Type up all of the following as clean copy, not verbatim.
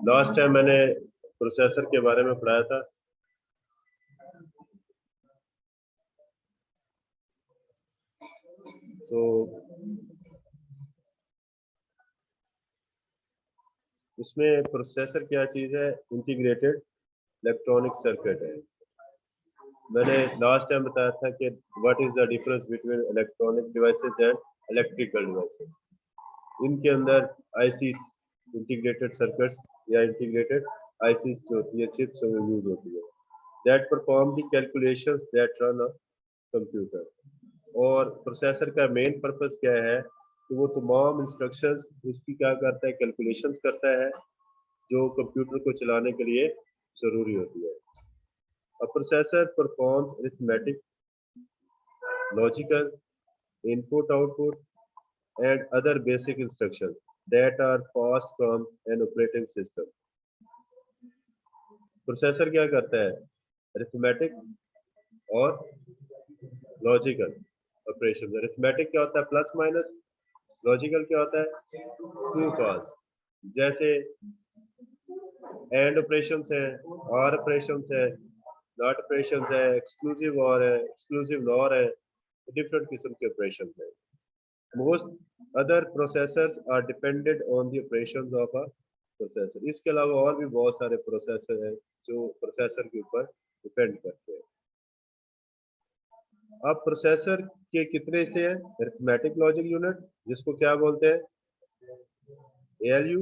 Last time मैंने processor के बारे में पढ़ाया था। तो इसमें प्रोसेसर क्या चीज है? इंटीग्रेटेड इलेक्ट्रॉनिक सर्किट है। मैंने लास्ट टाइम बताया था कि what is the difference between electronic devices and electrical devices. इनके अंदर आईसी, इंटीग्रेटेड सर्किट्स या इंटीग्रेटेड आईसी जो होती है, चिप्स यूज होती है, that perform the calculations that run a computer. और प्रोसेसर का मेन पर्पस क्या है कि वो तमाम इंस्ट्रक्शंस उसकी क्या करता है, कैलकुलेशंस करता है, जो कंप्यूटर को चलाने के लिए जरूरी होती है। A processor performs arithmetic, logical, input-output, and other basic instructions that are passed from an operating system. Processor क्या करता है? अरिथमेटिक और लॉजिकल ऑपरेशन। अरिथमेटिक क्या होता है? Plus minus. लॉजिकल क्या होता है? True false. जैसे एंड ऑपरेशंस है, और ऑपरेशंस है, नॉट ऑपरेशंस है, एक्सक्लूसिव और है, एक्सक्लूसिव नॉर है, डिफरेंट किस्म के ऑपरेशंस है। Most other processors are dependent on the operations of a processor. इसके अलावा और भी बहुत सारे प्रोसेसर हैं जो प्रोसेसर के ऊपर डिपेंड करते हैं। अब प्रोसेसर के कितने से हैं? अरिथमेटिक लॉजिक यूनिट, जिसको क्या बोलते हैं? ALU,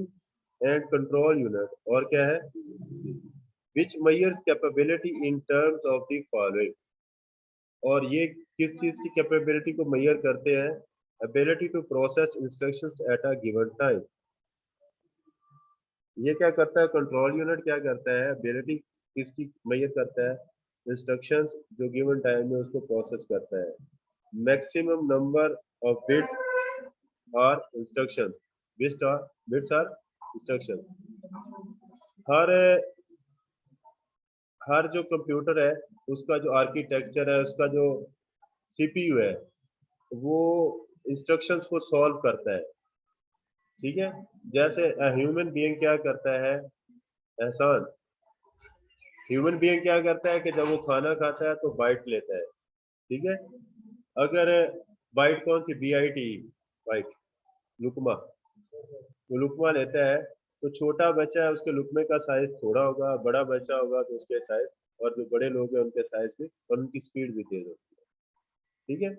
एंड कंट्रोल यूनिट, और क्या है? which measures capability in terms of the following। और ये किस चीज की कैपेबिलिटी को मेजर करते हैं? Ability to process instructions at a given time. ये क्या करता है? कंट्रोल यूनिट क्या करता है? एबिलिटी किसकी मेजर करता है? इंस्ट्रक्शंस जो गिवन टाइम में उसको प्रोसेस करता है। मैक्सिमम नंबर ऑफ बिट्स और इंस्ट्रक्शंस, बिट्स आर इंस्ट्रक्शन। हर हर जो कंप्यूटर है उसका जो आर्किटेक्चर है, उसका जो सीपीयू है, वो इंस्ट्रक्शंस को सॉल्व करता है। ठीक है। जैसे ह्यूमन बीइंग क्या करता है? एहसान, ह्यूमन बीइंग क्या करता है कि जब वो खाना खाता है तो बाइट लेता है। ठीक है। अगर बाइट कौन सी? BIT, bite, लुकमा। वो लुकमा लेता है तो छोटा बच्चा है उसके लुकमे का साइज थोड़ा होगा, बड़ा बच्चा होगा तो उसके साइज, और जो बड़े लोग हैं उनके साइज भी और उनकी स्पीड भी तेज होती है। ठीक है।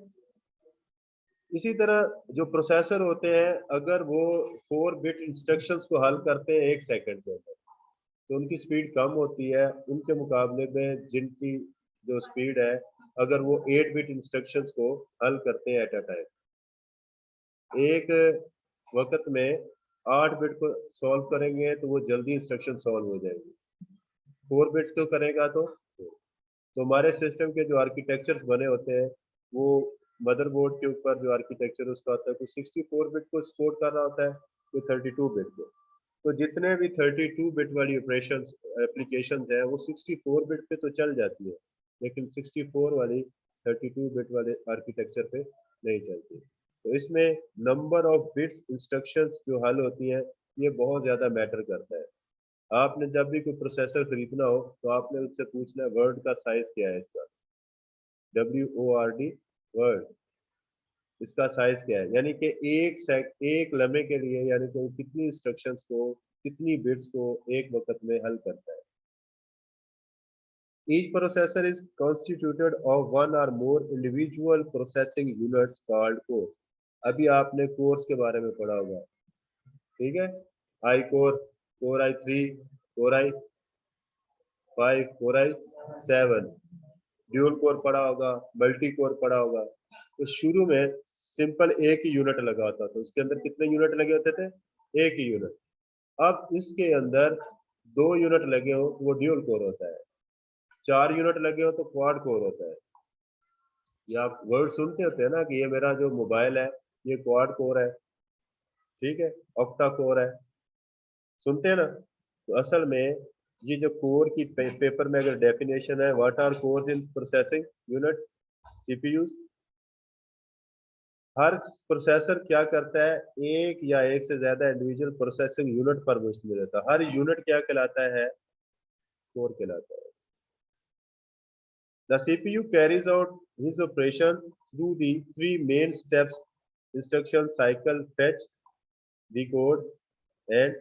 इसी तरह जो प्रोसेसर होते हैं, अगर वो 4 बिट इंस्ट्रक्शंस को हल करते हैं 1 सेकंड के अंदर, तो उनकी स्पीड कम होती है उनके मुकाबले में जिनकी जो स्पीड है, अगर वो 8 बिट इंस्ट्रक्शंस को हल करते हैं एट अ टाइम। एक वक्त में 8 बिट को सॉल्व करेंगे तो वो जल्दी इंस्ट्रक्शन सॉल्व हो जाएंगे। 4 बिट्स को करेगा तो हमारे सिस्टम के जो आर्किटेक्चर्स बने होते हैं, वो मदरबोर्ड के ऊपर जो आर्किटेक्चर उसका होता है, तो 64 बिट को सपोर्ट कर रहा होता है, तो 32 बिट को। तो जितने भी 32 बिट वाली ऑपरेशन एप्लीकेशन है वो 64 बिट पे तो चल जाती है, लेकिन 64 वाली 32 बिट वाले आर्किटेक्चर पे नहीं चलती। तो इसमें नंबर ऑफ बिट्स इंस्ट्रक्शंस जो हल होती हैं, ये बहुत ज़्यादा मैटर करता है। आपने जब भी कोई प्रोसेसर खरीदना हो तो आपने उससे पूछना है वर्ड का साइज क्या है इसका, WORD, वर्ड, इसका साइज क्या है, यानी कि एक लम्हे के लिए, यानी कि वो कितनी इंस्ट्रक्शंस को, कितनी बिट्स को एक वक्त में हल करता है। Each processor is constituted of one or more individual processing units called cores। अभी आपने कोर्स के बारे में पढ़ा होगा। ठीक है। I core, core i3, core i5, core i7, dual core पढ़ा होगा, मल्टी कोर पढ़ा होगा। तो शुरू में सिंपल एक ही यूनिट लगा होता था, उसके अंदर कितने यूनिट लगे होते थे? एक ही यूनिट। अब इसके अंदर 2 यूनिट लगे हो तो वो ड्यूल कोर होता है, 4 यूनिट लगे हो तो क्वाड कोर होता है। ये आप वर्ड सुनते होते हैं ना कि ये मेरा जो मोबाइल है ये क्वाड कोर है, ठीक है, ऑक्टा कोर है, सुनते हैं ना। तो असल में ये जो कोर की पेपर में अगर डेफिनेशन है, what are cores in processing unit, CPU, हर प्रोसेसर क्या करता है, एक या एक से ज्यादा इंडिविजुअल प्रोसेसिंग यूनिट पर मुश्तमिल रहता है। हर यूनिट क्या कहलाता है, कोर कहलाता है। The CPU carries out his operation through the three main steps: instruction cycle, fetch, decode and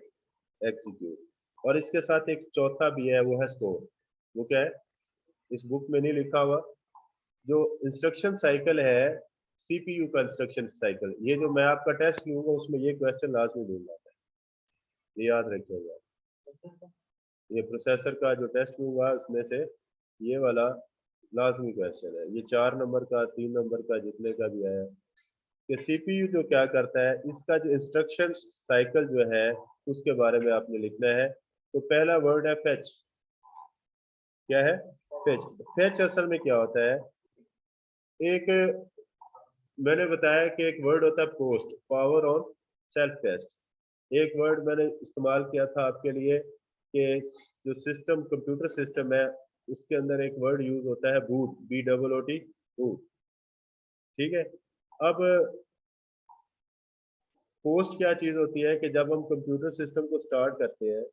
execute। और इसके साथ एक चौथा भी है, वो है स्टोर। वो क्या है, इस बुक में नहीं लिखा हुआ। जो इंस्ट्रक्शन साइकिल है, सीपीयू का इंस्ट्रक्शन साइकिल, ये जो मैं आपका टेस्ट लूंगा उसमें ये क्वेश्चन लाजमी दूंगा, ये याद रखिएगा। ये प्रोसेसर का जो टेस्ट लूंगा उसमें से ये वाला लाजमी क्वेश्चन है। ये 4 नंबर का, 3 नंबर का, जितने का भी आया कि सीपीयू जो क्या करता है, इसका जो इंस्ट्रक्शन साइकिल जो है उसके बारे में आपने लिखना है। तो पहला वर्ड है फेच। क्या है, फेच। फेच असल में क्या होता है, एक, मैंने बताया कि एक वर्ड होता है POST, power on self test. एक वर्ड मैंने इस्तेमाल किया था आपके लिए कि जो सिस्टम, कंप्यूटर सिस्टम है, उसके अंदर एक वर्ड यूज होता है बूट, BOOT, बूट। ठीक है। अब पोस्ट क्या चीज होती है कि जब हम कंप्यूटर सिस्टम को स्टार्ट करते हैं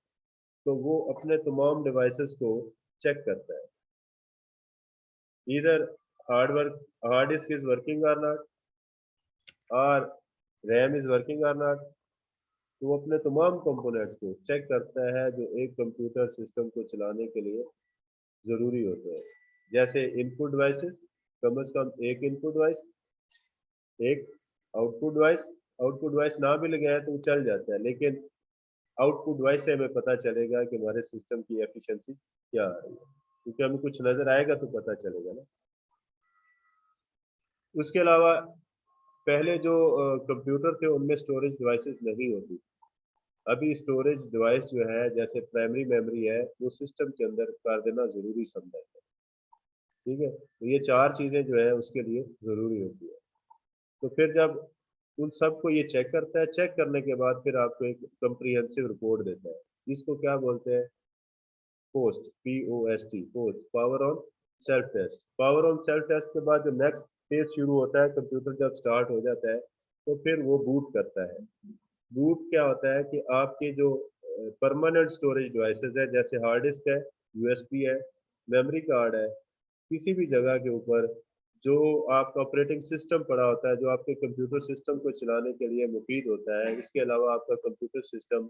तो वो अपने तमाम डिवाइसेस को चेक करता है, इधर हार्ड डिस्क इज वर्किंग और नॉट, और रैम इज वर्किंग और नॉट। तो वो अपने तमाम कंपोनेंट्स को चेक करता है जो एक कंप्यूटर सिस्टम को चलाने के लिए जरूरी होते हैं। जैसे इनपुट डिवाइसेस, कम से कम एक इनपुट डिवाइस, एक आउटपुट डिवाइस। आउटपुट डिवाइस ना भी लगाए तो वो चल जाता है, लेकिन आउटपुट डिवाइस से हमें पता चलेगा कि हमारे सिस्टम की एफिशिएंसी क्या आ रही है, क्योंकि हमें कुछ नजर आएगा तो पता चलेगा ना। उसके अलावा पहले जो कंप्यूटर थे उनमें स्टोरेज डिवाइसेस नहीं होती। अभी स्टोरेज डिवाइस जो है, जैसे प्राइमरी मेमोरी है, वो सिस्टम के अंदर कर देना जरूरी समझा है। ठीक है, तो ये चार चीजें जो है उसके लिए जरूरी होती है। तो फिर जब उन सबको ये चेक करता है, चेक करने के बाद फिर आपको एक कंप्रीहेंसिव रिपोर्ट देता है। इसको क्या बोलते हैं, POST, POST, POST, power on self test. Power on self test के बाद जो नेक्स्ट फेज शुरू होता है, कंप्यूटर जब स्टार्ट हो जाता है तो फिर वो बूट करता है। बूट क्या होता है कि आपके जो परमानेंट स्टोरेज डिवाइसेस है, जैसे हार्ड डिस्क है, USB है, मेमोरी कार्ड है, किसी भी जगह के ऊपर जो आपका ऑपरेटिंग सिस्टम पड़ा होता है, जो आपके कंप्यूटर सिस्टम को चलाने के लिए मुफीद होता है, इसके अलावा आपका कंप्यूटर सिस्टम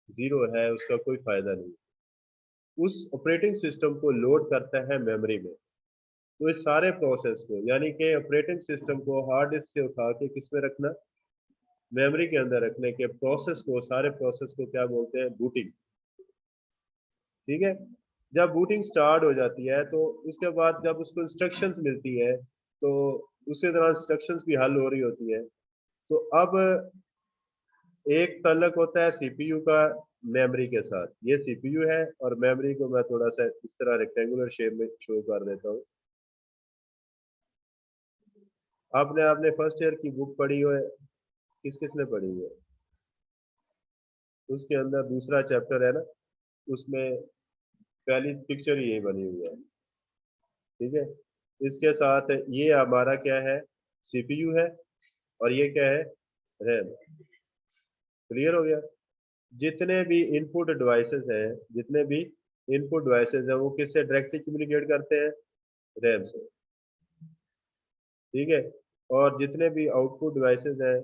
जीरो है, उसका कोई फायदा नहीं। उस ऑपरेटिंग सिस्टम को लोड करता है मेमोरी में। तो इस सारे प्रोसेस को, यानी कि ऑपरेटिंग सिस्टम को हार्ड डिस्क से उठा के किस में रखना, मेमोरी के अंदर रखने के प्रोसेस को, सारे प्रोसेस को क्या बोलते हैं, बूटिंग। ठीक है। जब बूटिंग स्टार्ट हो जाती है तो उसके बाद जब उसको इंस्ट्रक्शंस मिलती है तो उसी तरह इंस्ट्रक्शंस भी हल हो रही होती है। तो अब एक तल्लक होता है सीपीयू का मेमोरी के साथ। ये सीपीयू है, और मेमोरी को मैं थोड़ा सा इस तरह रेक्टेंगुलर शेप में शो कर देता हूँ। आपने आपने फर्स्ट ईयर की बुक पढ़ी हो, किस किस ने पढ़ी है, उसके अंदर दूसरा चैप्टर है ना, उसमें पहली पिक्चर ही यही बनी हुई है। ठीक है। इसके साथ ये हमारा क्या है, सीपीयू है, और ये क्या है, रैम। क्लियर हो गया। जितने भी इनपुट डिवाइसेस हैं, जितने भी इनपुट डिवाइसेस हैं, वो किससे डायरेक्टली कम्युनिकेट करते हैं, रैम से। ठीक है। और जितने भी आउटपुट डिवाइसेस हैं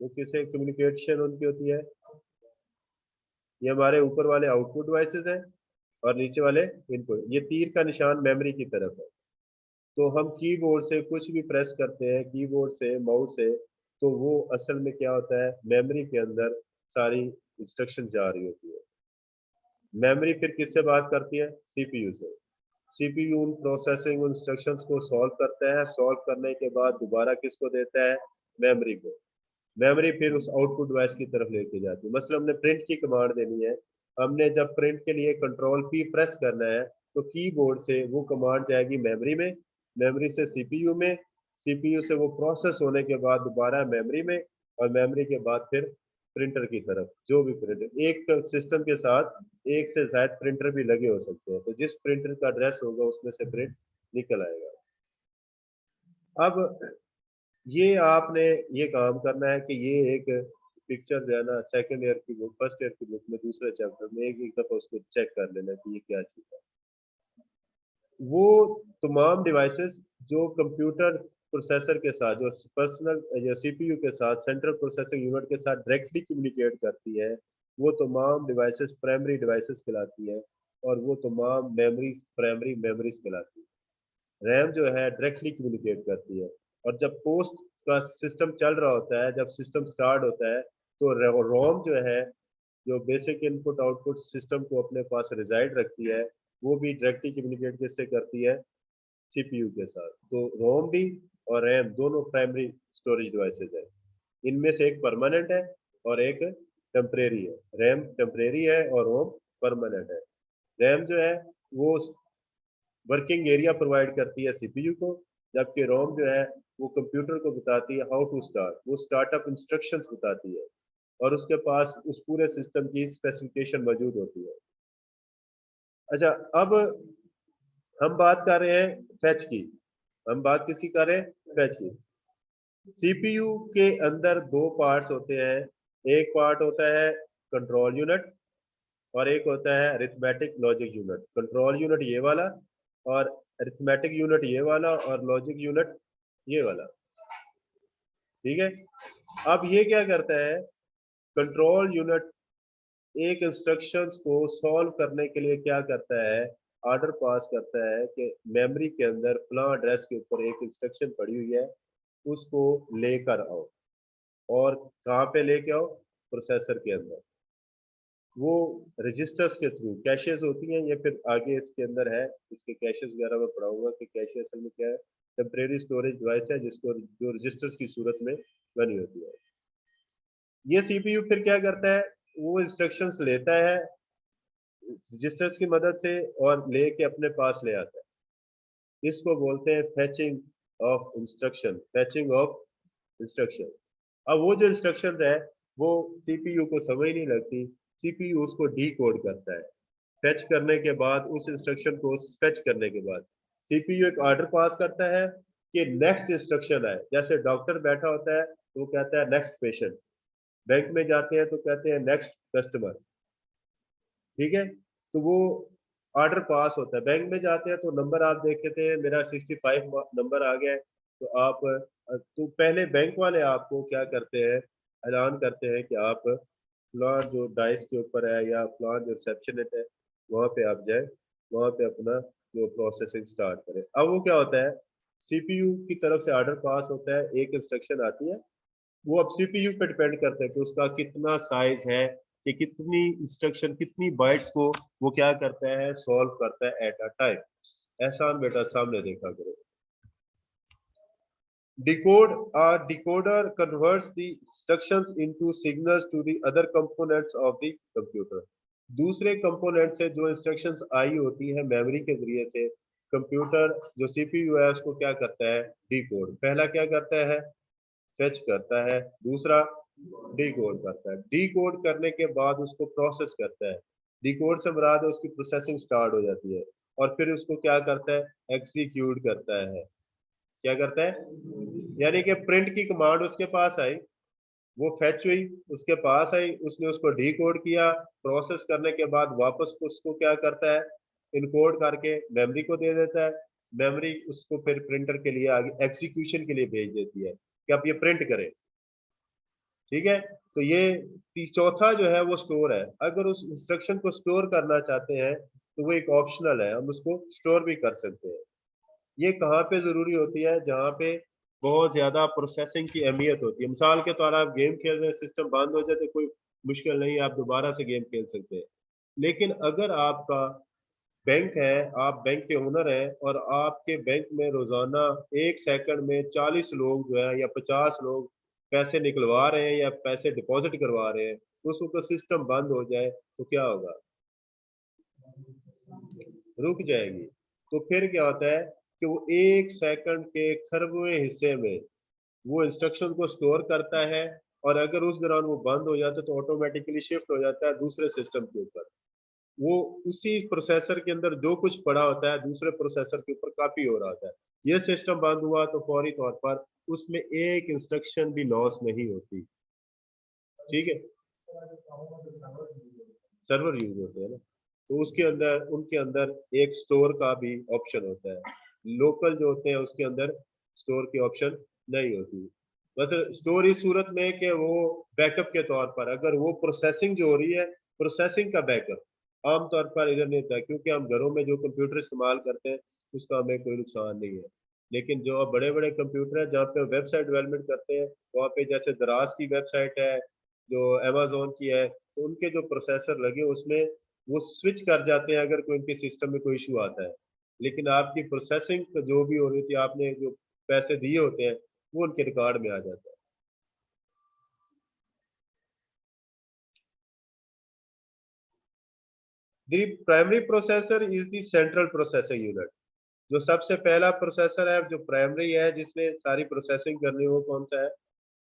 वो किससे कम्युनिकेशन उनकी होती है, ये हमारे ऊपर वाले आउटपुट डिवाइसेस हैं और नीचे वाले इनपुट। ये तीर का निशान मेमोरी की तरफ है। तो हम कीबोर्ड से कुछ भी प्रेस करते हैं, कीबोर्ड से, माउस से, तो वो असल में क्या होता है, मेमोरी के अंदर सारी इंस्ट्रक्शन जा रही होती है। मेमोरी फिर किससे बात करती है, सीपीयू से। सीपीयू उन प्रोसेसिंग इंस्ट्रक्शंस को सॉल्व करता है, सॉल्व करने के बाद दोबारा किसको देता है, मेमोरी को। मेमोरी फिर उस आउटपुट डिवाइस की तरफ लेके जाती है। मतलब हमने प्रिंट की कमांड देनी है, हमने जब प्रिंट के लिए कंट्रोल P प्रेस करना है तो कीबोर्ड से वो कमांड जाएगी मेमोरी में, मेमोरी से सीपीयू में, सीपीयू से वो प्रोसेस होने के बाद दोबारा मेमोरी में, और मेमोरी के बाद फिर प्रिंटर की तरफ। जो भी प्रिंटर, एक सिस्टम के साथ एक से ज्यादा प्रिंटर भी लगे हो सकते हैं, तो जिस प्रिंटर का एड्रेस होगा उसमें से प्रिंट निकल आएगा। अब ये आपने ये काम करना है कि ये एक पिक्चर जो है ना सेकंड ईयर की बुक फर्स्ट ईयर की बुक में दूसरे चैप्टर में एक एक दफा उसको चेक कर लेना कि ये क्या चीज है। वो तमाम डिवाइसेस जो कंप्यूटर प्रोसेसर के साथ जो पर्सनल जो सीपीयू के साथ सेंट्रल प्रोसेसिंग यूनिट के साथ डायरेक्टली कम्युनिकेट करती है, वो तमाम डिवाइसेस प्राइमरी डिवाइसेस कहलाती है। और वो तमाम मेमोरीज प्राइमरी मेमोरीज कहलाती है। रैम जो है डायरेक्टली कम्युनिकेट करती है। और जब पोस्ट का सिस्टम चल रहा होता है, जब सिस्टम स्टार्ट होता है, तो रोम जो है, जो बेसिक इनपुट आउटपुट सिस्टम को अपने पास रिजाइड रखती है, वो भी डायरेक्टली कम्युनिकेट किससे करती है? सीपीयू के साथ। तो रोम भी और रैम दोनों प्राइमरी स्टोरेज डिवाइसेस है। इनमें से एक परमानेंट है और एक टेम्परेरी है। रैम टेम्परेरी है और रोम परमानेंट है। रैम जो है वो वर्किंग एरिया प्रोवाइड करती है सीपीयू को, जबकि रोम जो है वो कंप्यूटर को बताती है हाउ टू स्टार्ट, वो स्टार्टअप इंस्ट्रक्शंस बताती है। और उसके पास उस पूरे सिस्टम की स्पेसिफिकेशन मौजूद होती है। अच्छा, अब हम बात कर रहे हैं फैच की। हम बात किसकी कर रहे हैं? फैच की। सीपीयू के अंदर दो पार्ट्स होते हैं। एक पार्ट होता है कंट्रोल यूनिट और एक होता है arithmetic logic unit. Control unit ये वाला और अरिथमेटिक यूनिट ये वाला और लॉजिक यूनिट ये वाला। ठीक है। अब ये क्या करता है? कंट्रोल यूनिट एक इंस्ट्रक्शंस को सॉल्व करने के लिए क्या करता है? ऑर्डर पास करता है कि मेमोरी के अंदर फलां एड्रेस के ऊपर एक इंस्ट्रक्शन पड़ी हुई है, उसको लेकर आओ। और कहाँ पे लेके आओ? प्रोसेसर के अंदर। वो रजिस्टर्स के थ्रू कैशेस होती हैं, ये फिर आगे इसके अंदर है, इसके कैशेस वगैरह में पढ़ाऊंगा कि कैशे असल में क्या है। टेम्परेरी स्टोरेज डिवाइस है जिसको जो रजिस्टर्स की सूरत में बनी होती है। ये सीपीयू फिर क्या करता है? वो इंस्ट्रक्शंस लेता है रजिस्टर्स की मदद से और लेके अपने पास ले आता है। इसको बोलते हैं फैचिंग ऑफ इंस्ट्रक्शन। फैचिंग of instruction. अब वो जो इंस्ट्रक्शंस है वो सीपीयू को समझ नहीं लगती, सीपीयू उसको डी कोड करता है। फेच करने के बाद उस इंस्ट्रक्शन को फेच करने के बाद सीपीयू एक ऑर्डर पास करता है कि नेक्स्ट इंस्ट्रक्शन आए। जैसे डॉक्टर बैठा होता है तो वो कहता है नेक्स्ट पेशेंट। बैंक में जाते हैं तो कहते हैं नेक्स्ट कस्टमर। ठीक है। तो वो ऑर्डर पास होता है। बैंक में जाते हैं तो नंबर आप देखते हैं मेरा 65 नंबर आ गया है। तो आप तो पहले बैंक वाले आपको क्या करते हैं? ऐलान करते हैं कि आप फलान जो डाइस के ऊपर है या फलान जो रिसेप्शनिस्ट है वहाँ पे आप जाए, वहाँ पे अपना जो प्रोसेसिंग स्टार्ट करें। अब वो क्या होता है? सीपीयू की तरफ से ऑर्डर पास होता है, एक इंस्ट्रक्शन आती है। वो अब सीपीयू पे डिपेंड करता है कि उसका कितना साइज है, कि कितनी इंस्ट्रक्शन कितनी बाइट्स को वो क्या करता है? सॉल्व करता है एट अ टाइम। एहसान बेटा सामने देखा करो। Decode or decoder converts the instructions into signals to the other components of the computer. दूसरे कंपोनेंट से जो इंस्ट्रक्शंस आई होती है मेमोरी के जरिए से, कंप्यूटर जो सीपीयू है उसको क्या करता है? डिकोड। पहला क्या करता है? फेच करता है। दूसरा डिकोड करता है। डिकोड करने के बाद उसको प्रोसेस करता है। डिकोड से मुराद है उसकी प्रोसेसिंग स्टार्ट हो जाती है। और फिर उसको क्या करता है? एग्जीक्यूट करता है। क्या करता है? यानी कि प्रिंट की कमांड उसके पास आई, वो फेच हुई, उसके पास आई, उसने उसको डी कोड किया। प्रोसेस करने के बाद वापस उसको क्या करता है? इनकोड करके मेमोरी को दे देता है। मेमोरी उसको फिर प्रिंटर के लिए आगे एग्जीक्यूशन के लिए भेज देती है कि आप ये प्रिंट करें। ठीक है। तो ये चौथा जो है वो स्टोर है। अगर उस इंस्ट्रक्शन को स्टोर करना चाहते हैं तो वो एक ऑप्शनल है, हम उसको स्टोर भी कर सकते हैं। ये कहाँ पे जरूरी होती है? जहाँ पे बहुत ज्यादा प्रोसेसिंग की अहमियत होती है। मिसाल के तौर आप गेम खेल रहे हैं, सिस्टम बंद हो जाए तो कोई मुश्किल नहीं, आप दोबारा से गेम खेल सकते हैं। लेकिन अगर आपका बैंक है, आप बैंक के ओनर हैं और आपके बैंक में रोजाना एक सेकंड में 40 लोग जो है या 50 लोग पैसे निकलवा रहे हैं या पैसे डिपॉजिट करवा रहे हैं, तो उस वक्त सिस्टम बंद हो जाए तो क्या होगा? रुक जाएगी। तो फिर क्या होता है कि वो एक सेकंड के खरबवें हिस्से में वो इंस्ट्रक्शन को स्टोर करता है। और अगर उस दौरान वो बंद हो जाता है तो ऑटोमेटिकली शिफ्ट हो जाता है दूसरे सिस्टम के ऊपर। वो उसी प्रोसेसर के अंदर जो कुछ पड़ा होता है दूसरे प्रोसेसर के ऊपर कॉपी हो रहा होता है। ये सिस्टम बंद हुआ तो फौरी तौर पर उसमें एक इंस्ट्रक्शन भी लॉस नहीं होती। ठीक है, सर्वर यूज होते हैं ना, तो उसके अंदर उनके अंदर एक स्टोर का भी ऑप्शन होता है। लोकल जो होते हैं उसके अंदर स्टोर की ऑप्शन नहीं होती। मतलब स्टोर इस सूरत में कि वो बैकअप के तौर पर, अगर वो प्रोसेसिंग जो हो रही है, प्रोसेसिंग का बैकअप आमतौर पर इधर नहीं होता है, क्योंकि हम घरों में जो कंप्यूटर इस्तेमाल करते हैं उसका हमें कोई नुकसान नहीं है। लेकिन जो अब बड़े बड़े कंप्यूटर हैं जहाँ पे वेबसाइट डेवलपमेंट करते हैं, वहाँ पे जैसे दराज की वेबसाइट है, जो अमेजोन की है, तो उनके जो प्रोसेसर लगे उसमें वो स्विच कर जाते हैं अगर कोई उनके सिस्टम में कोई इशू आता है। लेकिन आपकी प्रोसेसिंग जो भी हो रही थी, आपने जो पैसे दिए होते हैं, वो उनके रिकॉर्ड में आ जाता है। The primary processor is the central processing unit. जो सबसे पहला प्रोसेसर है, जो प्राइमरी है, जिसने सारी प्रोसेसिंग करनी है, वो कौन सा है?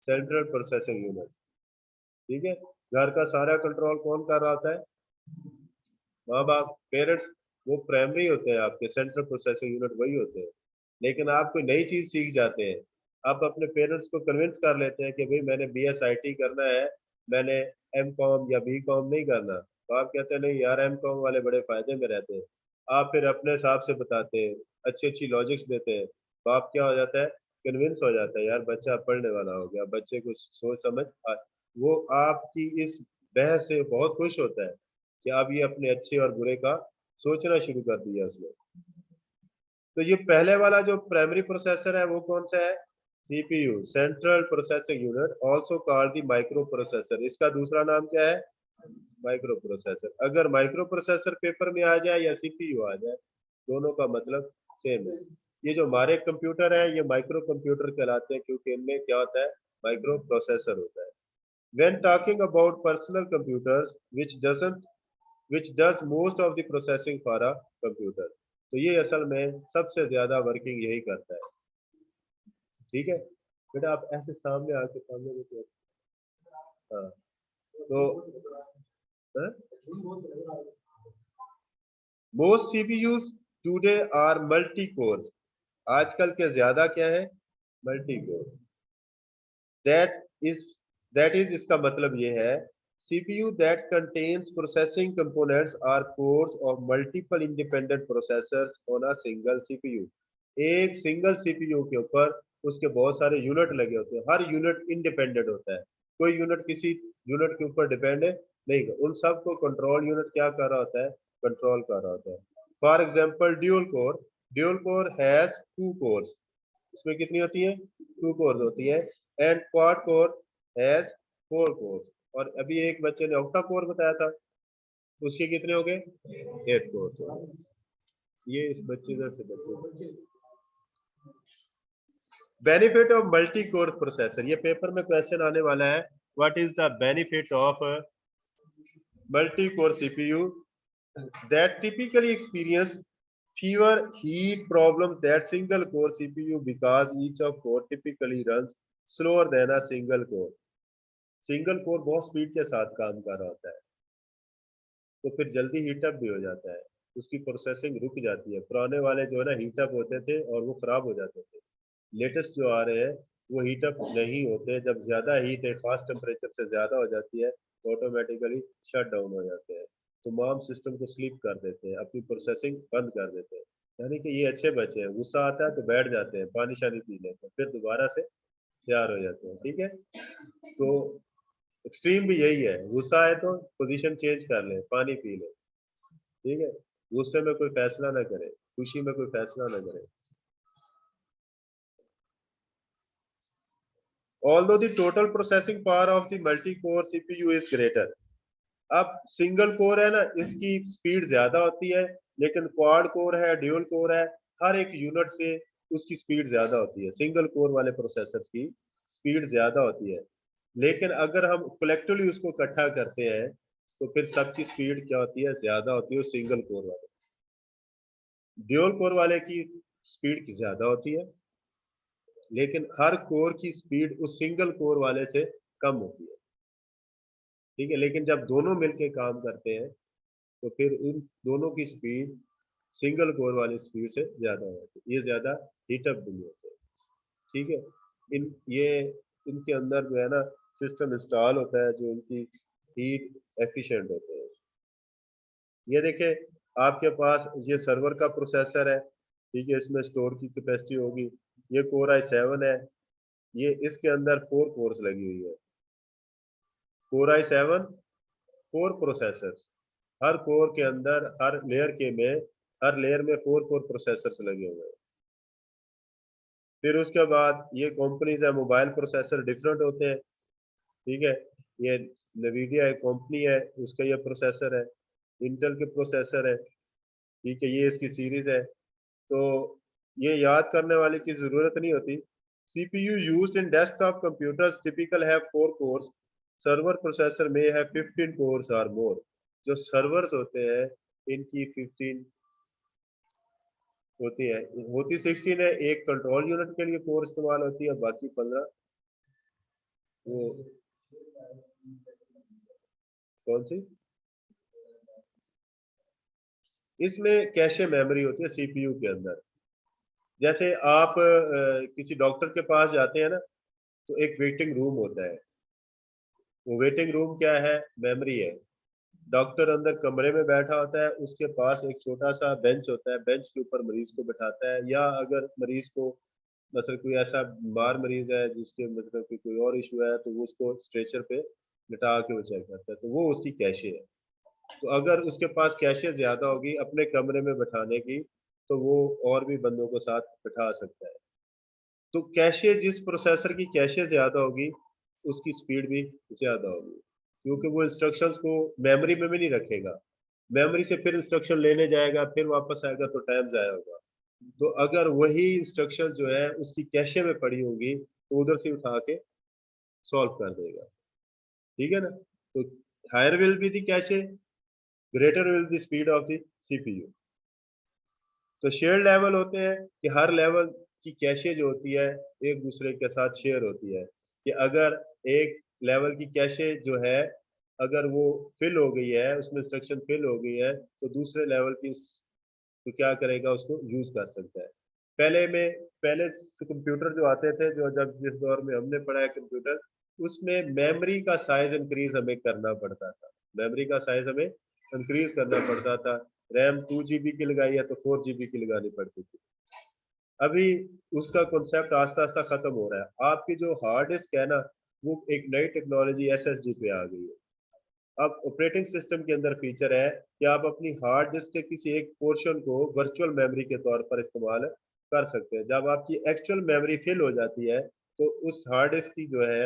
Central processing unit. ठीक है, घर का सारा कंट्रोल कौन कर रहा होता है? माँ बाप, पेरेंट्स। वो प्राइमरी होते हैं, आपके सेंट्रल प्रोसेसिंग यूनिट वही होते हैं। लेकिन आप कोई नई चीज सीख जाते हैं, आप अपने पेरेंट्स को कन्विंस कर लेते हैं कि भाई मैंने BSIT करना है, मैंने M.Com या B.Com नहीं करना, तो आप कहते हैं नहीं यार, M.Com वाले बड़े फायदे में रहते हैं। आप फिर अपने हिसाब से बताते हैं, अच्छी अच्छी लॉजिक्स देते हैं, तो आप क्या हो जाता है, कन्विंस हो जाता है यार बच्चा पढ़ने वाला हो गया, बच्चे को सोच समझ वो आपकी इस बहस से बहुत खुश होता है कि अब ये अपने अच्छे और बुरे का सोचना शुरू कर दिया उसने। तो ये पहले वाला जो प्राइमरी प्रोसेसर है वो कौन सा है? CPU, central processing unit, also called the micro processor. इसका दूसरा नाम क्या है? Micro processor. अगर माइक्रो प्रोसेसर पेपर में आ जाए या CPU आ जाए, दोनों का मतलब सेम है। ये जो हमारे कंप्यूटर है, ये माइक्रो कंप्यूटर कहलाते हैं, क्योंकि इनमें क्या होता है, माइक्रो प्रोसेसर होता है। When talking about personal computers, which does most of the processing for a computer, तो ये असल में सबसे ज्यादा वर्किंग यही करता है। ठीक है, बेटा आप ऐसे सामने आके सामने देखो। हाँ, तो most CPUs today are multi core. आजकल के ज्यादा क्या है? Multi core. That is that is इसका मतलब ये है, CPU that contains processing components are cores of multiple independent processors on a single CPU। एक सिंगल CPU के ऊपर उसके बहुत सारे यूनिट लगे होते हैं, हर यूनिट इंडिपेंडेंट होता है, कोई यूनिट किसी यूनिट के ऊपर डिपेंड नहीं। उन सबको कंट्रोल यूनिट क्या कर रहा होता है? कंट्रोल कर रहा होता है। For example dual core has two cores. इसमें कितनी होती है? टू कोर्स होती है। And quad core has four cores. और अभी एक बच्चे ने ऑक्टा कोर बताया था, उसके कितने हो गए? 8 कोर्स। ये इस बच्चे से बच्चे। Benefit of multi core processor, ये पेपर में क्वेश्चन आने वाला है। What is the benefit of multi core CPU? That typically experience fewer heat problems that single core CPU because each of core typically runs slower than a single core। Single core बहुत speed के साथ काम कर रहा होता है, तो फिर जल्दी हीटअप भी हो जाता है, उसकी प्रोसेसिंग रुक जाती है। पुराने वाले जो है ना हीटअप होते थे और वो खराब हो जाते थे। लेटेस्ट जो आ रहे हैं वो हीटअप नहीं होते। जब ज्यादा हीट है, फास्ट टेम्परेचर से ज्यादा हो जाती है, तो ऑटोमेटिकली शट डाउन हो जाते हैं, तमाम सिस्टम को स्लीप कर देते हैं, अपनी प्रोसेसिंग बंद कर देते हैं। यानी कि ये अच्छे बच्चे हैं, गुस्सा आता है तो बैठ जाते हैं, पानी शानी पी लेते हैं, फिर दोबारा से तैयार हो जाते हैं। ठीक है, तो एक्सट्रीम भी यही है, गुस्सा है तो पोजीशन चेंज कर ले, पानी पी ले। ठीक है, गुस्से में कोई फैसला ना करे, खुशी में कोई फैसला ना करे। Although the total processing power of the multi-core CPU is greater। अब सिंगल कोर है ना, इसकी स्पीड ज्यादा होती है, लेकिन क्वाड कोर है, ड्यूल कोर है, हर एक यूनिट से उसकी स्पीड ज्यादा होती है। सिंगल कोर वाले प्रोसेसर की स्पीड ज्यादा होती है, लेकिन अगर हम कलेक्टिवली उसको इकट्ठा करते हैं तो फिर सबकी स्पीड क्या होती है? ज्यादा होती है सिंगल कोर वाले। ड्यूल कोर वाले की स्पीड ज्यादा होती है, लेकिन हर कोर की स्पीड उस सिंगल कोर वाले से कम होती है। ठीक है, लेकिन जब दोनों मिलके काम करते हैं तो फिर उन दोनों की स्पीड सिंगल कोर वाली स्पीड से ज्यादा होती है, ये ज्यादा हीटअप भी होते हैं। ठीक है, ये इनके अंदर जो है ना सिस्टम इंस्टॉल होता है जो इनकी हीट एफिशिएंट होते हैं। ये देखें, आपके पास ये सर्वर का प्रोसेसर है, ठीक है, इसमें स्टोर की कैपेसिटी होगी। ये कोर i7 है, ये इसके अंदर 4 कोर्स लगी हुई है। कोर i7 4 प्रोसेसर्स, हर कोर के अंदर हर लेयर में 4 प्रोसेसर्स लगे हुए हैं। फिर उसके बाद ये कंपनीज है, मोबाइल प्रोसेसर डिफरेंट होते हैं, ठीक है। ये नवीडिया एक कंपनी है, उसका ये प्रोसेसर है। इंटेल के प्रोसेसर है, ठीक है, ये इसकी सीरीज है। तो ये याद करने वाले की जरूरत नहीं होती। CPU used in desktop computers typical have 4 cores. Server processor may have 15 cores or more. जो सर्वर्स होते हैं इनकी 15 होती है, होती 16 है। एक कंट्रोल यूनिट के लिए कोर इस्तेमाल होती है, बाकी 15 वो कौन सी, इसमें कैशे मेमोरी होती है CPU के अंदर। जैसे आप किसी डॉक्टर के पास जाते हैं ना, तो एक वेटिंग रूम होता है। वो वेटिंग रूम क्या है, मेमोरी है। डॉक्टर अंदर कमरे में बैठा होता है, उसके पास एक छोटा सा बेंच होता है, बेंच के ऊपर मरीज को बैठाता है। या अगर मरीज को मतलब कोई ऐसा बीमार मरीज है जिसके मतलब कि कोई और इशू है, तो वो उसको स्ट्रेचर पे लिटा के वो चेक करता है, तो वो उसकी कैशे है। तो अगर उसके पास कैशे ज्यादा होगी अपने कमरे में बैठाने की, तो वो और भी बंदों को साथ बैठा सकता है। तो कैशे, जिस प्रोसेसर की कैशे ज्यादा होगी उसकी स्पीड भी ज्यादा होगी, क्योंकि वो इंस्ट्रक्शंस को मेमोरी में भी नहीं रखेगा। मेमोरी से फिर इंस्ट्रक्शन लेने जाएगा, फिर वापस आएगा, तो टाइम जाया होगा। तो अगर वही इंस्ट्रक्शन जो है उसकी कैशे में पड़ी होगी, तो उधर से उठा के सॉल्व कर देगा, ठीक है ना। तो higher will be the cache, greater will the speed of the CPU। तो शेयर लेवल होते हैं कि हर लेवल की कैशे जो होती है एक दूसरे के साथ शेयर होती है। कि अगर एक लेवल की कैशे जो है, अगर वो फिल हो गई है, उसमें इंस्ट्रक्शन फिल हो गई है, तो दूसरे लेवल की तो क्या करेगा, उसको यूज कर सकता है। पहले कंप्यूटर जो आते थे, जो जब जिस दौर में हमने पढ़ा है कंप्यूटर, उसमें मेमोरी का साइज इंक्रीज हमें करना पड़ता था। मेमोरी का साइज हमें इंक्रीज करना पड़ता था। रैम 2 GB की लगाई है तो 4 GB की लगानी पड़ती थी। अभी उसका कॉन्सेप्ट आस्ता आस्ता खत्म हो रहा है। आपकी जो हार्ड डिस्क है ना, वो एक नई टेक्नोलॉजी SSD पे आ गई है। अब ऑपरेटिंग सिस्टम के अंदर फीचर है कि आप अपनी हार्ड डिस्क के किसी एक पोर्शन को वर्चुअल मेमोरी के तौर पर इस्तेमाल कर सकते हैं। जब आपकी एक्चुअल मेमोरी फिल हो जाती है, तो उस हार्ड डिस्क की जो है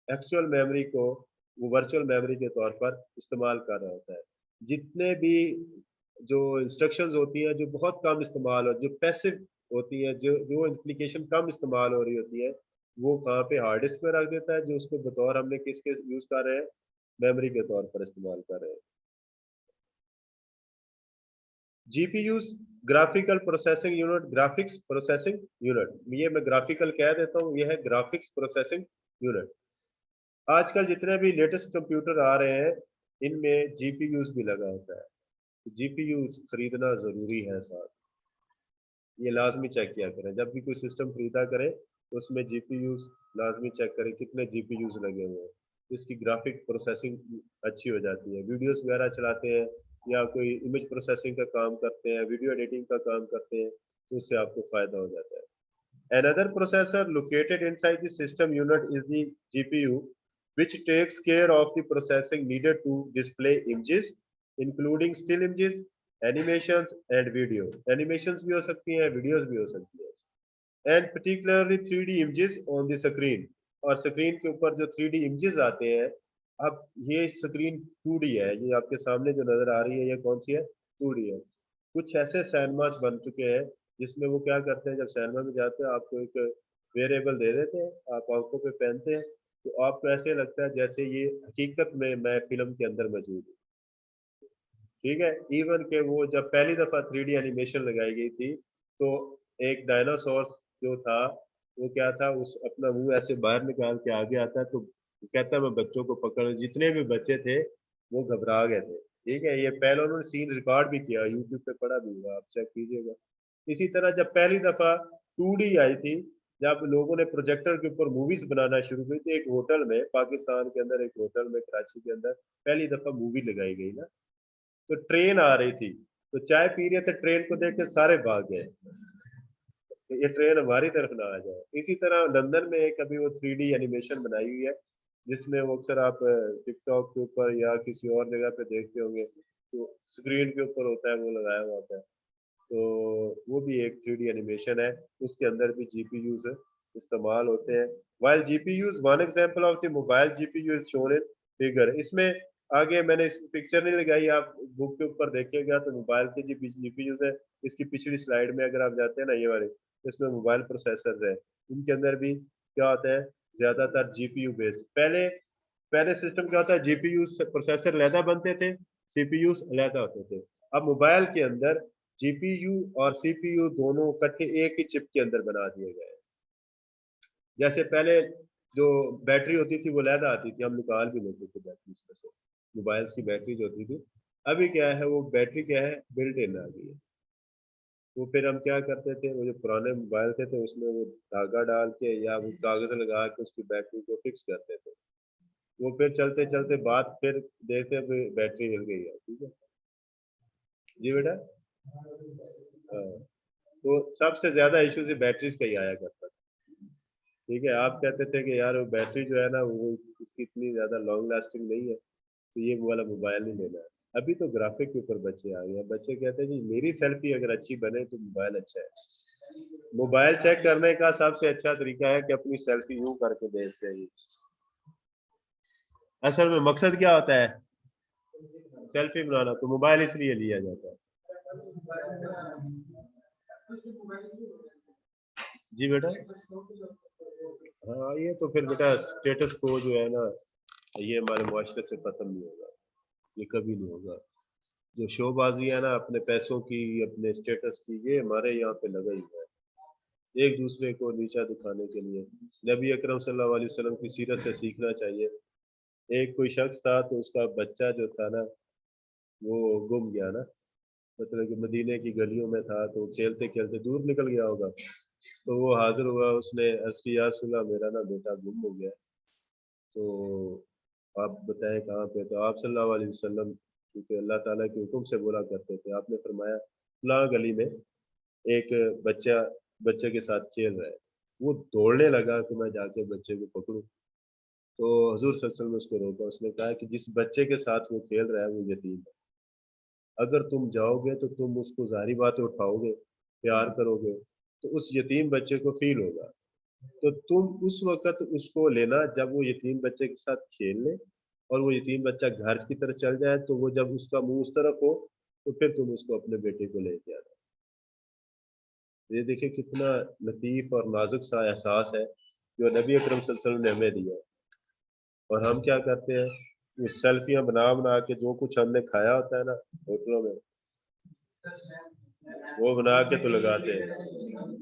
एक्चुअल मेमोरी को वो वर्चुअल मेमोरी के तौर पर इस्तेमाल कर रहा होता है। जितने भी जो इंस्ट्रक्शंस होती हैं जो बहुत कम इस्तेमाल हो, जो पैसिव होती है, जो जो एप्लीकेशन कम इस्तेमाल हो रही होती है, वो कहाँ पे हार्ड डिस्क में रख देता है, जो उसको बतौर हमने किसके यूज कर रहे हैं, मेमोरी के तौर पर इस्तेमाल कर रहे हैं। GPUs graphical processing unit, graphics processing unit, ये मैं ग्राफिकल कह देता हूँ, ये है ग्राफिक्स प्रोसेसिंग यूनिट। आजकल जितने भी लेटेस्ट कंप्यूटर आ रहे हैं, इनमें GPUs भी लगा होता है। तो GPUs खरीदना जरूरी है साथ, ये लाजमी चेक किया करें जब भी कोई सिस्टम खरीदा करें, तो उसमें GPUs लाजमी चेक करें कितने GPUs लगे हुए हैं। इसकी ग्राफिक प्रोसेसिंग अच्छी हो जाती है। वीडियोस वगैरह चलाते हैं या कोई इमेज प्रोसेसिंग का काम करते हैं, वीडियो एडिटिंग का काम करते हैं, तो उससे आपको फायदा हो जाता है। Another processor located inside the system unit is the GPU, which takes care of the processing needed to display images, including still images, animations and video. Animations भी हो सकती हैं, videos भी हो सकती हैं। And particularly 3D images on the screen. और screen के ऊपर जो 3D images आते हैं, अब ये स्क्रीन 2D है, ये आपके सामने जो नजर आ रही है, ये कौन सी है, 2D है। कुछ ऐसे सिनेमास बन चुके हैं जिसमें वो क्या करते हैं, जब सिनेमा में जाते हैं आपको एक वेरिएबल दे देते हैं, आप आंखों पे पहनते हैं, तो आपको ऐसे लगता है जैसे ये हकीकत में मैं फिल्म के अंदर मौजूद हूँ, ठीक है। इवन के वो जब पहली दफा 3D एनिमेशन लगाई गई थी, तो एक डायनासोर जो था, वो क्या था, उस अपना मुंह ऐसे बाहर निकाल के आगे आता है, तो कहता मैं बच्चों को पकड़, जितने भी बच्चे थे वो घबरा गए थे, ठीक है। ये पहले उन्होंने सीन रिकॉर्ड भी किया, यूट्यूब पे पड़ा भी हुआ, आप चेक कीजिएगा। इसी तरह जब पहली दफा 2D आई थी, जब लोगों ने प्रोजेक्टर के ऊपर मूवीज बनाना शुरू की, तो एक होटल में, पाकिस्तान के अंदर एक होटल में कराची के अंदर पहली दफा मूवी लगाई गई ना, तो ट्रेन आ रही थी, तो चाय पी रहे थे, ट्रेन को देख के सारे भाग गए, ये ट्रेन हमारी तरफ ना आ जाए। इसी तरह लंदन में एक अभी वो 3D एनिमेशन बनाई हुई है, जिसमें वो अक्सर आप टिकटॉक के ऊपर या किसी और जगह पे देखते होंगे, तो स्क्रीन के ऊपर होता है, वो लगाया हुआ होता है। तो वो भी एक 3D एनिमेशन है, उसके अंदर भी जीपीयूज इस्तेमाल होते हैं। While GPUs one example of the mobile GPU is shown in figure. इसमें आगे मैंने इस पिक्चर नहीं लगाई, आप बुक के ऊपर देखिएगा तो मोबाइल के जो जीपीयूज है, इसकी पिछली स्लाइड में अगर आप जाते हैं ना, ये वाले, इसमें मोबाइल प्रोसेसर है, इनके अंदर भी क्या होता है, ज्यादातर जीपीयू बेस्ड। पहले पहले सिस्टम क्या होता है, जीपीयू प्रोसेसर अलहदा बनते थे, सीपीयू अलहदा होते थे। अब मोबाइल के अंदर जीपीयू और सीपीयू दोनों इकट्ठे एक ही चिप के अंदर बना दिए गए। जैसे पहले जो बैटरी होती थी वो अलहदा आती थी, हम निकाल भी लेते थे बैटरी उसमें से, मोबाइल्स की बैटरी जो होती थी। अभी क्या है, वो बैटरी क्या है, बिल्ट इन आ गई है। तो फिर हम क्या करते थे, वो जो पुराने मोबाइल थे उसमें वो धागा डाल के या वो कागज लगा के उसकी बैटरी को फिक्स करते थे, वो फिर चलते चलते बाद फिर देखते बैटरी हिल गई है, ठीक है जी बेटा। हाँ, तो सबसे ज्यादा इश्यू से बैटरीज का ही आया करता था, ठीक है। आप कहते थे कि यार वो बैटरी जो है ना, वो इसकी इतनी ज्यादा लॉन्ग लास्टिंग नहीं है, तो ये वाला मोबाइल नहीं लेना है। अभी तो ग्राफिक के ऊपर बच्चे आ गए हैं, बच्चे कहते हैं जी मेरी सेल्फी अगर अच्छी बने तो मोबाइल अच्छा है। मोबाइल चेक करने का सबसे अच्छा तरीका है कि अपनी सेल्फी यूं करके देखते हैं। असल में मकसद क्या होता है, सेल्फी बनाना, तो मोबाइल इसलिए लिया जाता है। जी बेटा। हाँ, ये तो फिर बेटा स्टेटस को जो है ना, ये हमारे मुआशरे से खत्म नहीं होगा, ये कभी नहीं होगा। जो शोबाजी है ना अपने पैसों की, अपने स्टेटस की, ये हमारे यहाँ पे लगा ही है, एक दूसरे को नीचा दिखाने के लिए। नबी अकरम सल्लल्लाहु अलैहि वसल्लम की सीरत से सीखना चाहिए। एक कोई शख्स था, तो उसका बच्चा जो था ना, वो गुम गया ना, मतलब कि मदीने की गलियों में था, तो खेलते खेलते दूर निकल गया होगा। तो वो हाजिर हुआ, उसने अर्ज की, या रसूल अल्लाह, मेरा ना बेटा गुम हो गया, तो आप बताएं कहाँ पे। तो आप सल्लल्लाहु अलैहि वसल्लम, क्योंकि अल्लाह ताला के हुक्म से बोला करते थे, आपने फरमाया फलां गली में एक बच्चा बच्चे के साथ खेल रहा है। वो दौड़ने लगा कि मैं जाके बच्चे को पकड़ूं, तो हजूर सल्लल्लाहु अलैहि वसल्लम ने उसको रोका, उसने कहा कि जिस बच्चे के साथ वो खेल रहा है वो यतीम है, अगर तुम जाओगे तो तुम उसको, जाहिर बात है, उठाओगे, प्यार करोगे, तो उस यतीम बच्चे को फील होगा। तो तुम उस वक्त उसको लेना जब वो यतीम बच्चे के साथ खेल ले, और वो यतीम बच्चा घर की तरफ चल जाए, तो वो जब उसका मुंह उस तरफ हो, तो फिर तुम उसको अपने बेटे को लेके आना। ये देखिए कितना लतीफ और नाजुक सा एहसास है जो नबी अकरम सल्लल्लाहु अलैहि वसल्लम ने हमें दिया है। और हम क्या करते हैं, ये सेल्फियां बना बना के जो कुछ हमने खाया होता है ना होटलों में, वो बना के तो लगाते हैं।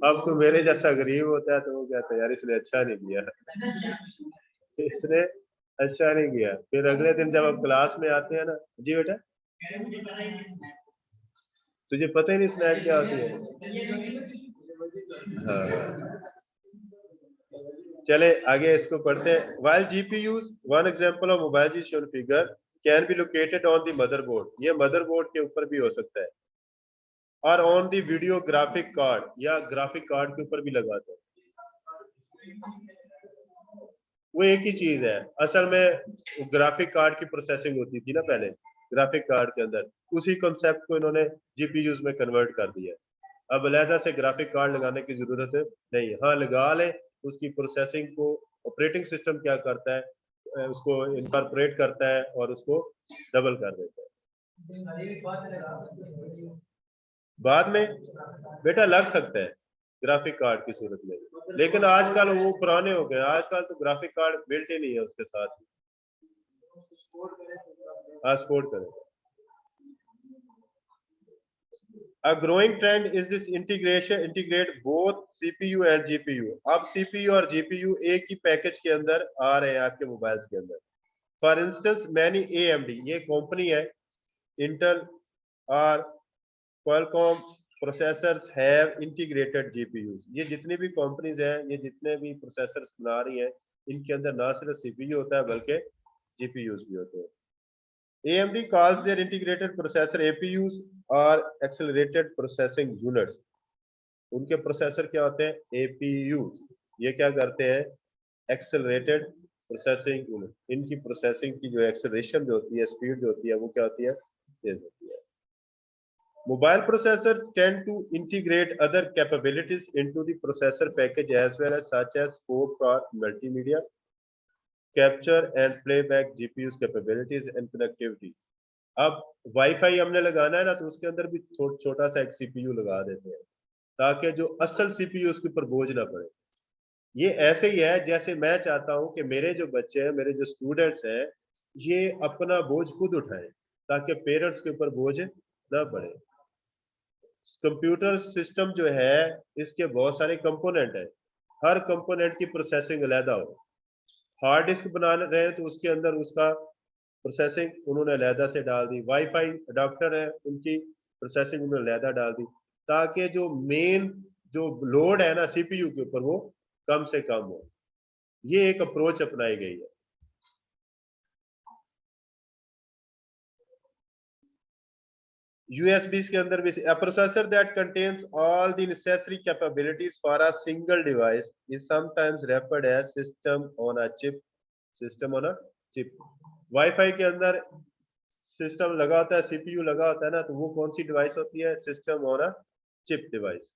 अब तो मेरे जैसा गरीब होता है, तो वो कहता है यार इसने अच्छा नहीं किया, इसने अच्छा नहीं किया। फिर अगले दिन जब हम क्लास में आते हैं ना, जी बेटा, तुझे पता ही नहीं स्नैक क्या होती है। हाँ, चले आगे इसको पढ़ते हैं। While GPUs one example of mobile G shown figure can be located on the motherboard, ये मदरबोर्ड के ऊपर भी हो सकता है, और on the video graphic card, या ग्राफिक कार्ड के ऊपर भी लगाते हैं। वो एक ही चीज है असल में, ग्राफिक कार्ड की प्रोसेसिंग होती थी ना पहले, ग्राफिक कार्ड के अंदर उसी कॉन्सेप्ट को इन्होंने जीपीयूज में कन्वर्ट कर दिया। अब अलहदा से ग्राफिक कार्ड लगाने की जरूरत नहीं, हाँ लगा ले, उसकी प्रोसेसिंग को ऑपरेटिंग सिस्टम क्या करता है, उसको इनकॉर्पोरेट करता है और उसको डबल कर देता है। बाद में बेटा लग सकता है ग्राफिक कार्ड की सूरत में, लेकिन आजकल वो पुराने हो गए, आजकल तो ग्राफिक कार्ड बिल्ट ही नहीं है उसके साथ, हाँ सपोर्ट करेगा। A growing trend is this integration, integrate both CPU and GPU। अब CPU और GPU एक ही पैकेज के अंदर आ रहे हैं आपके मोबाइल्स के अंदर। फॉर इंस्टेंस मैनी AMD, ये कंपनी है, इंटेल और Qualcomm processors have integrated GPUs. ये जितनी भी कंपनीज हैं, ये जितने भी प्रोसेसर्स बना रही हैं, इनके अंदर ना सिर्फ सीपीयू होता है बल्कि जीपीयूज भी होते हैं। AMD calls their integrated processor APUs और accelerated processing units। उनके प्रोसेसर क्या होते हैं? APUs। ये क्या करते हैं? Accelerated processing unit. इनकी प्रोसेसिंग की जो एक्सेलरेशन जो होती है, स्पीड जो होती है, वो क्या होती है? तेज होती है। Mobile processors tend to integrate other capabilities into the processor package as well as such as support for multimedia, capture and playback, GPU's capabilities and connectivity। अब वाईफाई हमने लगाना है ना, तो उसके अंदर भी छोटा सा एक सीपीयू लगा देते हैं ताकि जो असल सीपीयू उसके ऊपर बोझ ना पड़े। ये ऐसे ही है जैसे मैं चाहता हूं कि मेरे जो बच्चे हैं, मेरे जो स्टूडेंट्स हैं, ये अपना बोझ खुद उठाएं ताकि पेरेंट्स के ऊपर बोझ ना पड़े। कंप्यूटर सिस्टम जो है, इसके बहुत सारे कंपोनेंट हैं, हर कंपोनेंट की प्रोसेसिंग अलग हो। हार्ड डिस्क बना रहे हैं तो उसके अंदर उसका प्रोसेसिंग उन्होंने अलहदा से डाल दी। वाईफाई अडाप्टर है, उनकी प्रोसेसिंग उन्होंने अलहदा डाल दी ताकि जो मेन जो लोड है ना सीपीयू के ऊपर, वो कम से कम हो। ये एक अप्रोच अपनाई गई है। यूएसबी के अंदर भी processor that contains all the necessary capabilities for a single device is sometimes referred as system on a chip. System on a chip. WiFi के अंदर सिस्टम लगा होता है, सीपीयू लगा होता है ना, तो वो कौन सी डिवाइस होती है? System on a chip device.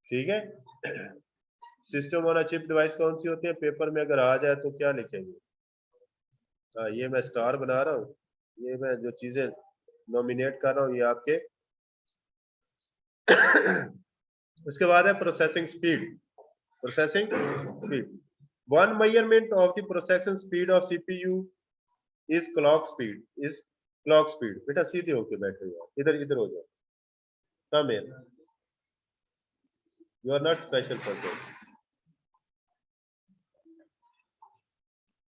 ठीक है। System on a chip device कौन सी होती है? पेपर में अगर आ जाए तो क्या लिखेंगे? ये मैं स्टार बना रहा हूँ, ये मैं जो चीजें नॉमिनेट कर रहा हूँ, ये आपके उसके बाद है processing speed. Processing speed, one measurement of the processing speed of CPU is clock speed. Is clock speed. बेटा सीधे होके बैठे हो, इधर इधर हो जाओ। कम है, you are not special person.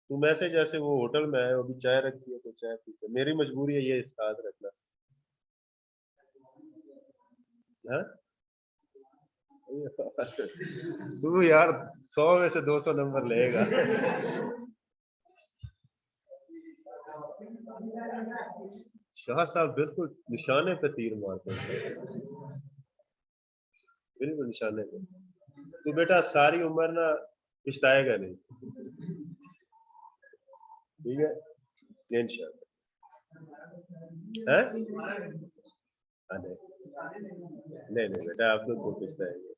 तुम ऐसे जैसे वो होटल में है, अभी चाय रखी है तो चाय पीते। मेरी मजबूरी है ये साथ रखना। हाँ? तू यार 100 में से 200 नंबर लेगा। शाह साहब बिल्कुल निशाने पे तीर मारते हैं, बिल्कुल निशाने पे। तू बेटा सारी उम्र ना पछताएगा नहीं। ठीक है, इंशाल्लाह। हैं? नहीं नहीं बेटा, आप लोग को पछताएंगे।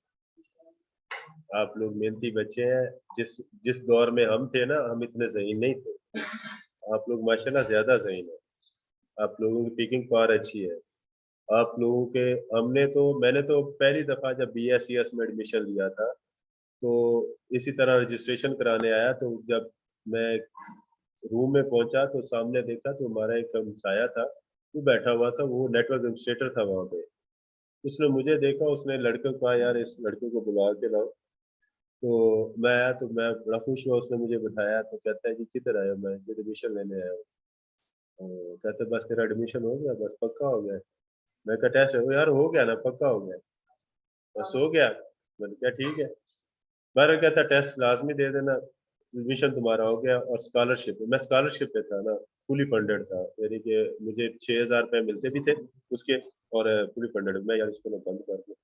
आप लोग मेहनती बच्चे हैं। जिस जिस दौर में हम थे ना, हम इतने ज़हीन नहीं थे। आप लोग माशाल्लाह ज्यादा ज़हीन है। आप लोगों की पिकिंग पावर अच्छी है। आप लोगों के हमने तो मैंने तो पहली दफा जब BSCS में एडमिशन लिया था, तो इसी तरह रजिस्ट्रेशन कराने आया, तो जब मैं रूम में पहुंचा तो सामने देखा तो हमारा एक हमसाया था, वो बैठा हुआ था, वो नेटवर्क एडमिनिस्ट्रेटर था वहां पे। उसने मुझे देखा, उसने लड़के को कहा यार इस लड़के को बुला के लाओ। तो मैं आया तो मैं बड़ा खुश हुआ, उसने मुझे बिठाया तो कहता है कि किधर आया? मैं जो एडमिशन लेने आया हूँ। तो कहते बस तेरा एडमिशन हो गया, बस पक्का हो गया। मैं कहा टेस्ट हो यार, हो गया ना, पक्का हो गया, बस हो गया। मैंने कहा ठीक है। बारह कहता टेस्ट लाजमी दे देना, एडमिशन तुम्हारा हो गया। और स्कॉलरशिप, मैं स्कॉलरशिप पे था ना, फुली फंडेड था, यानी कि मुझे 6,000 रुपये मिलते भी थे उसके, और फुली फंडेड। मैं यार इसको मैं बंद कर दूं।